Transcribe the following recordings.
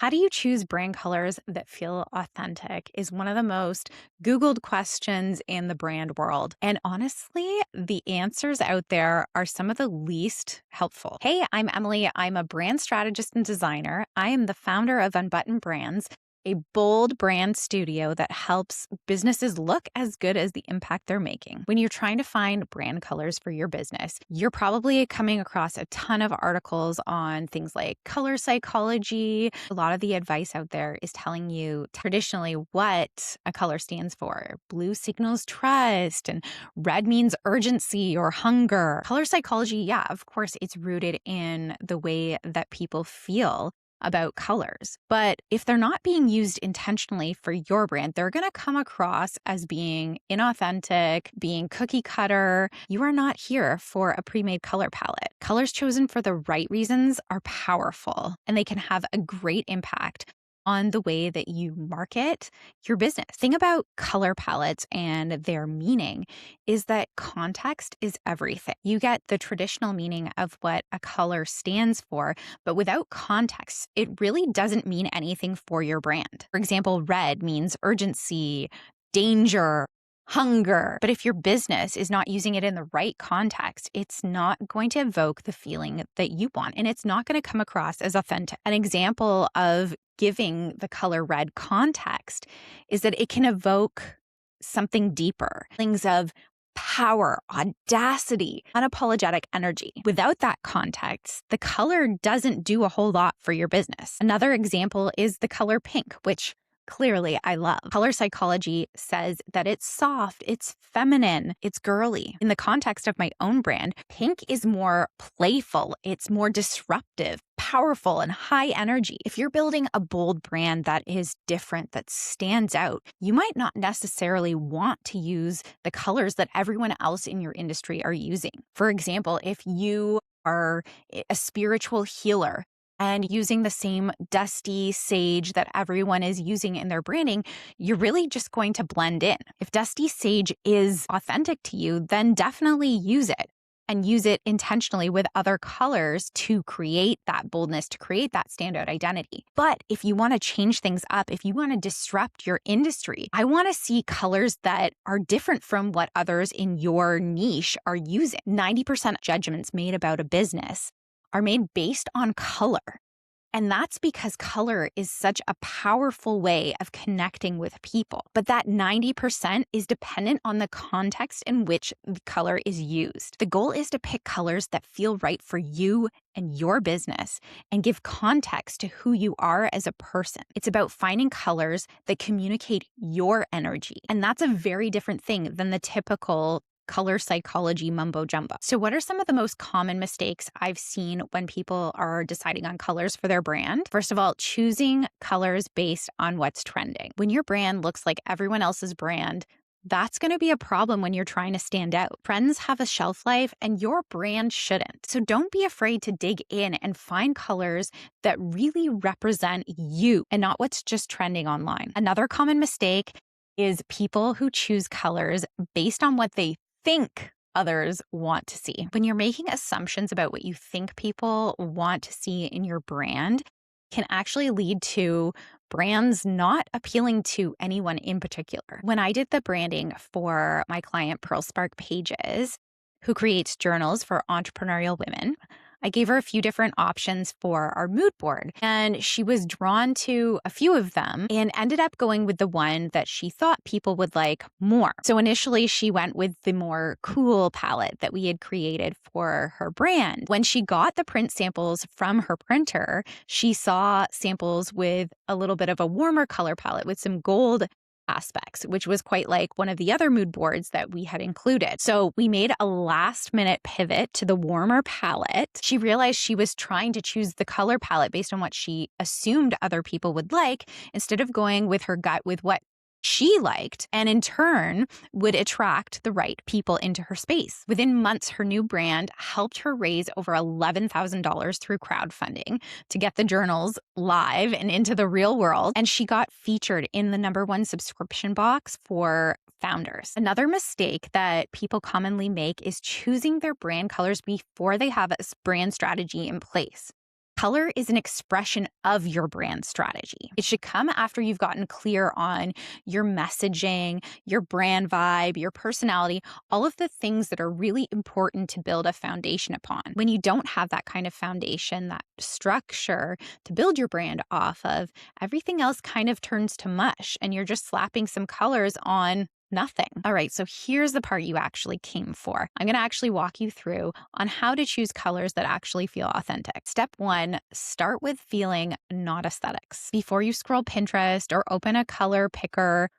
How do you choose brand colors that feel authentic is one of the most Googled questions in the brand world. And honestly, the answers out there are some of the least helpful. Hey, I'm Emily. I'm a brand strategist and designer. I am the founder of Unbuttoned Brands, a bold brand studio that helps businesses look as good as the impact they're making. When you're trying to find brand colors for your business, you're probably coming across a ton of articles on things like color psychology. A lot of the advice out there is telling you traditionally what a color stands for. Blue signals trust, and red means urgency or hunger. Color psychology, yeah, of course, it's rooted in the way that people feel about colors. But if they're not being used intentionally for your brand, they're going to come across as being inauthentic, being cookie cutter. You are not here for a pre-made color palette. Colors chosen for the right reasons are powerful, and they can have a great impact on the way that you market your business. Thing about color palettes and their meaning is that context is everything. You get the traditional meaning of what a color stands for, but without context, it really doesn't mean anything for your brand. For example, red means urgency, danger, hunger. But if your business is not using it in the right context, it's not going to evoke the feeling that you want, and it's not going to come across as authentic. An example of giving the color red context is that it can evoke something deeper, feelings of power, audacity, unapologetic energy. Without that context, the color doesn't do a whole lot for your business. Another example is the color pink, which clearly I love. Color psychology says that it's soft, it's feminine, it's girly. In the context of my own brand, pink is more playful, it's more disruptive, powerful, and high energy. If you're building a bold brand that is different, that stands out, you might not necessarily want to use the colors that everyone else in your industry are using. For example, if you are a spiritual healer and using the same dusty sage that everyone is using in their branding, you're really just going to blend in. If dusty sage is authentic to you, then definitely use it, and use it intentionally with other colors to create that boldness, to create that standout identity. But if you want to change things up, if you want to disrupt your industry, I want to see colors that are different from what others in your niche are using. 90% judgments made about a business are made based on color. And that's because color is such a powerful way of connecting with people. But that 90% is dependent on the context in which the color is used. The goal is to pick colors that feel right for you and your business and give context to who you are as a person. It's about finding colors that communicate your energy. And that's a very different thing than the typical color psychology mumbo jumbo. So what are some of the most common mistakes I've seen when people are deciding on colors for their brand? First of all, choosing colors based on what's trending. When your brand looks like everyone else's brand, that's going to be a problem when you're trying to stand out. Trends have a shelf life and your brand shouldn't. So don't be afraid to dig in and find colors that really represent you and not what's just trending online. Another common mistake is people who choose colors based on what they think others want to see. When you're making assumptions about what you think people want to see in your brand, can actually lead to brands not appealing to anyone in particular. When I did the branding for my client Pearl Spark Pages, who creates journals for entrepreneurial women, I gave her a few different options for our mood board, and she was drawn to a few of them and ended up going with the one that she thought people would like more. So initially she went with the more cool palette that we had created for her brand. When she got the print samples from her printer, she saw samples with a little bit of a warmer color palette with some gold aspects, which was quite like one of the other mood boards that we had included. So we made a last minute pivot to the warmer palette. She realized she was trying to choose the color palette based on what she assumed other people would like, instead of going with her gut with what she liked, and in turn would attract the right people into her space. Within months, her new brand helped her raise over $11,000 through crowdfunding to get the journals live and into the real world. And she got featured in the #1 subscription box for founders. Another mistake that people commonly make is choosing their brand colors before they have a brand strategy in place. Color is an expression of your brand strategy. It should come after you've gotten clear on your messaging, your brand vibe, your personality, all of the things that are really important to build a foundation upon. When you don't have that kind of foundation, that structure to build your brand off of, everything else kind of turns to mush and you're just slapping some colors on nothing. All right, so here's the part you actually came for. I'm going to actually walk you through on how to choose colors that actually feel authentic. Step 1, start with feeling, not aesthetics. Before you scroll Pinterest or open a color picker,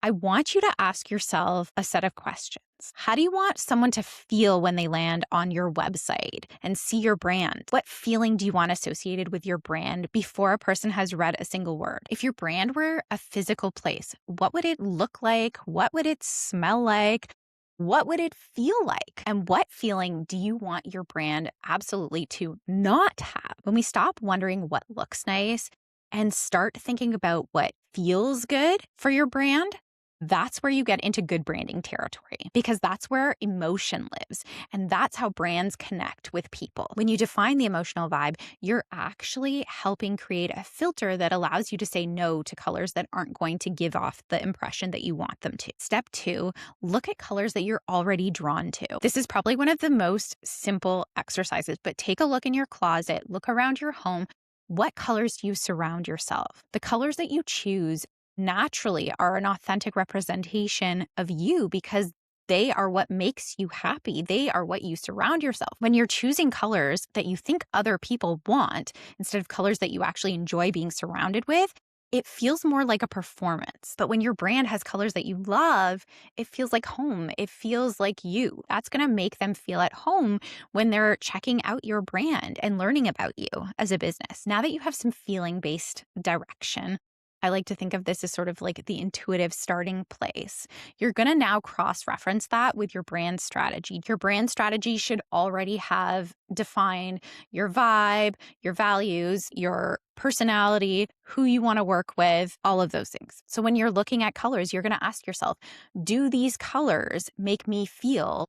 I want you to ask yourself a set of questions. How do you want someone to feel when they land on your website and see your brand? What feeling do you want associated with your brand before a person has read a single word? If your brand were a physical place, what would it look like? What would it smell like? What would it feel like? And what feeling do you want your brand absolutely to not have? When we stop wondering what looks nice and start thinking about what feels good for your brand, that's where you get into good branding territory, because that's where emotion lives. And that's how brands connect with people. When you define the emotional vibe, you're actually helping create a filter that allows you to say no to colors that aren't going to give off the impression that you want them to. Step 2, look at colors that you're already drawn to. This is probably one of the most simple exercises, but take a look in your closet, look around your home. What colors do you surround yourself? The colors that you choose naturally are an authentic representation of you because they are what makes you happy. They are what you surround yourself. When you're choosing colors that you think other people want instead of colors that you actually enjoy being surrounded with, it feels more like a performance. But when your brand has colors that you love, it feels like home. It feels like you. That's going to make them feel at home when they're checking out your brand and learning about you as a business. Now that you have some feeling-based direction, I like to think of this as sort of like the intuitive starting place. You're going to now cross-reference that with your brand strategy. Your brand strategy should already have defined your vibe, your values, your personality, who you want to work with, all of those things. So when you're looking at colors, you're going to ask yourself, do these colors make me feel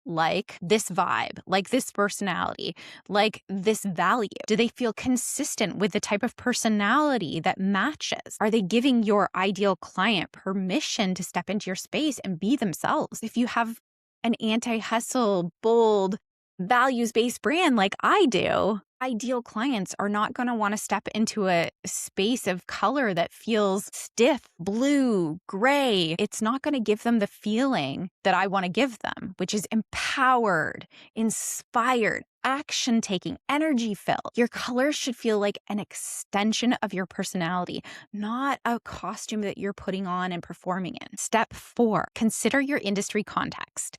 like this vibe, like this personality, like this value? Do they feel consistent with the type of personality that matches? Are they giving your ideal client permission to step into your space and be themselves? If you have an anti-hustle, bold, values-based brand like I do, ideal clients are not going to want to step into a space of color that feels stiff, blue, gray. It's not going to give them the feeling that I want to give them, which is empowered, inspired, action-taking, energy-filled. Your colors should feel like an extension of your personality, not a costume that you're putting on and performing in. Step 4, consider your industry context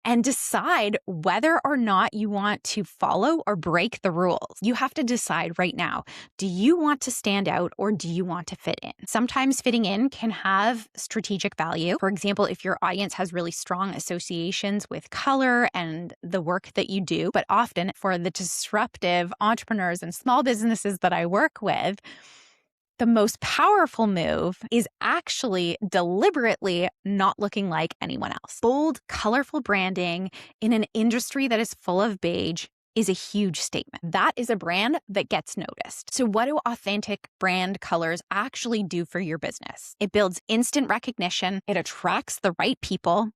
and decide whether or not you want to follow or break the rules. You have to decide right now, do you want to stand out or do you want to fit in? Sometimes fitting in can have strategic value. For example, if your audience has really strong associations with color and the work that you do, but often for the disruptive entrepreneurs and small businesses that I work with, the most powerful move is actually deliberately not looking like anyone else. Bold, colorful branding in an industry that is full of beige is a huge statement. That is a brand that gets noticed. So what do authentic brand colors actually do for your business? It builds instant recognition, it attracts the right people,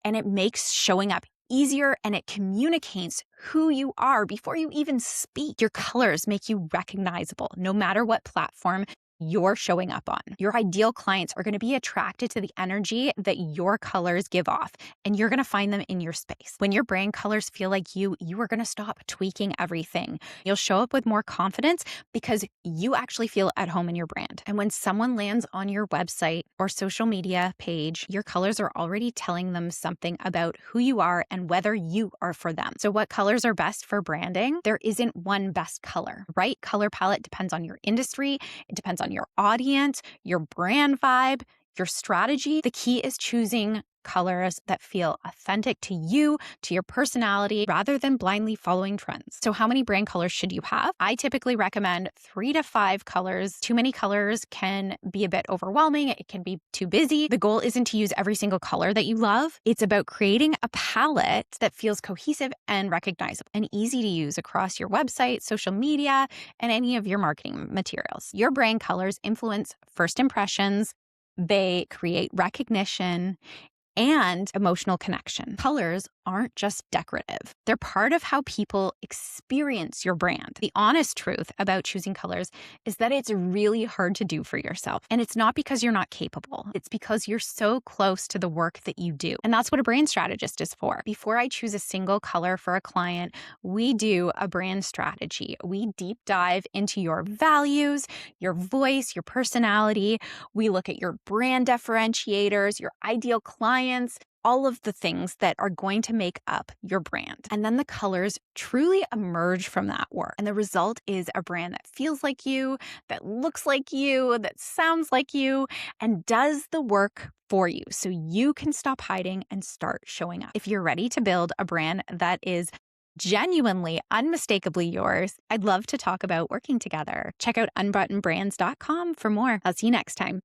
and it makes showing up easier, and it communicates who you are before you even speak. Your colors make you recognizable no matter what platform you're showing up on. Your ideal clients are going to be attracted to the energy that your colors give off, and you're going to find them in your space. When your brand colors feel like you are going to stop tweaking everything. You'll show up with more confidence because you actually feel at home in your brand. And when someone lands on your website or social media page, your colors are already telling them something about who you are and whether you are for them. So what colors are best for branding? There isn't one best color, right? Color palette depends on your industry. It depends on your audience, your brand vibe, your strategy. The key is choosing colors that feel authentic to you, to your personality, rather than blindly following trends. So how many brand colors should you have? I typically recommend 3 to 5 colors. Too many colors can be a bit overwhelming. It can be too busy. The goal isn't to use every single color that you love. It's about creating a palette that feels cohesive and recognizable and easy to use across your website, social media, and any of your marketing materials. Your brand colors influence first impressions. They create recognition and emotional connection. Colors aren't just decorative. They're part of how people experience your brand. The honest truth about choosing colors is that it's really hard to do for yourself. And it's not because you're not capable. It's because you're so close to the work that you do. And that's what a brand strategist is for. Before I choose a single color for a client, we do a brand strategy. We deep dive into your values, your voice, your personality. We look at your brand differentiators, your ideal clients, all of the things that are going to make up your brand. And then the colors truly emerge from that work. And the result is a brand that feels like you, that looks like you, that sounds like you, and does the work for you so you can stop hiding and start showing up. If you're ready to build a brand that is genuinely, unmistakably yours, I'd love to talk about working together. Check out unbuttonedbrands.com for more. I'll see you next time.